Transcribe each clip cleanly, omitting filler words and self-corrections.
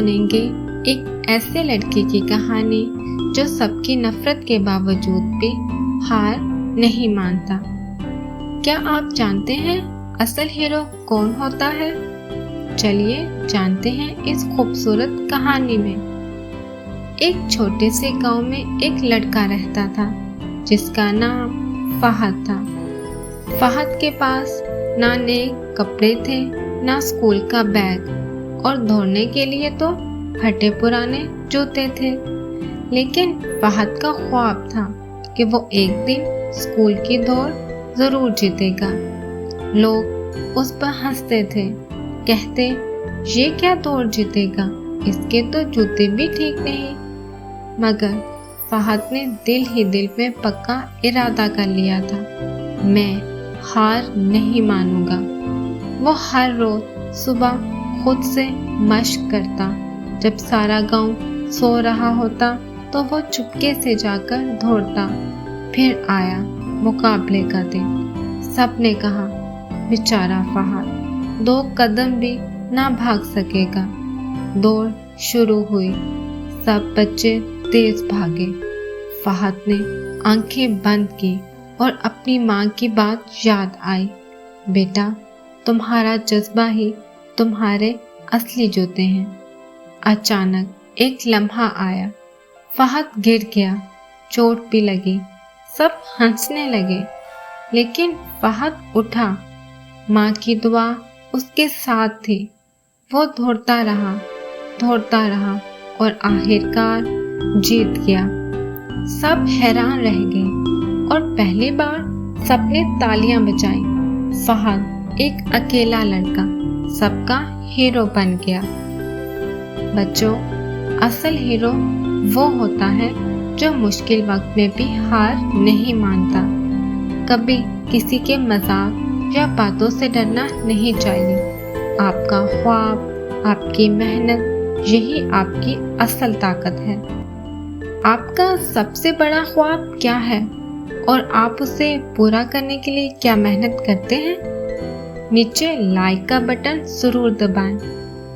سنیں گے ایک ایسے لڑکے کی کہانی جو سب کی نفرت کے باوجود بھی ہار نہیں مانتا۔ کیا آپ جانتے ہیں اصل ہیرو کون ہوتا ہے؟ چلیے جانتے ہیں اس خوبصورت کہانی میں۔ ایک چھوٹے سے گاؤں میں ایک لڑکا رہتا تھا جس کا نام فہد تھا۔ فہد کے پاس نہ نئے کپڑے تھے نہ اسکول کا بیگ، اور دوڑنے کے لیے تو پھٹے پرانے جوتے تھے۔ لیکن فہد کا خواب تھا کہ وہ ایک دن اسکول کی دوڑ ضرور جیتے گا۔ لوگ اس پر ہنستے تھے، کہتے یہ کیا دوڑ جیتے گا، اس کے تو جوتے بھی ٹھیک نہیں۔ مگر فہد نے دل ہی دل میں پکا ارادہ کر لیا تھا، میں ہار نہیں مانوں گا۔ وہ ہر روز صبح خود سے مشق کرتا۔ جب سارا گاؤں سو رہا ہوتا تو وہ چپکے سے جا کر دوڑتا۔ پھر آیا مقابلے کا دن۔ سب نے کہا بیچارہ فہد 2 قدم بھی نہ بھاگ سکے گا۔ دوڑ شروع ہوئی، سب بچے تیز بھاگے۔ فہد نے آنکھیں بند کی اور اپنی ماں کی بات یاد آئی، بیٹا تمہارا جذبہ ہی تمہارے اصلی جوتے ہیں۔ اچانک ایک لمحہ آیا، فہد گر گیا، چوٹ بھی لگی، سب ہنسنے لگے، لیکن فہد اٹھا۔ ماں کی دعا اس کے ساتھ تھی۔ وہ دوڑتا رہا اور آخرکار جیت گیا۔ سب حیران رہ گئے اور پہلی بار سب نے تالیاں بجائیں۔ فہد ایک اکیلا لڑکا سب کا ہیرو بن گیا۔ بچوں، اصل ہیرو وہ ہوتا ہے جو مشکل وقت میں بھی ہار نہیں مانتا۔ کبھی کسی کے مذاق یا باتوں سے ڈرنا نہیں چاہیے۔ آپ کا خواب، آپ کی محنت، یہی آپ کی اصل طاقت ہے۔ آپ کا سب سے بڑا خواب کیا ہے اور آپ اسے پورا کرنے کے لیے کیا محنت کرتے ہیں؟ نیچے لائک کا بٹن ضرور دبائیں،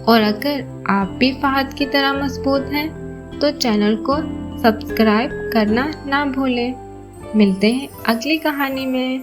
اور اگر آپ بھی فہد کی طرح مضبوط ہیں تو چینل کو سبسکرائب کرنا نہ بھولیں۔ ملتے ہیں اگلی کہانی میں۔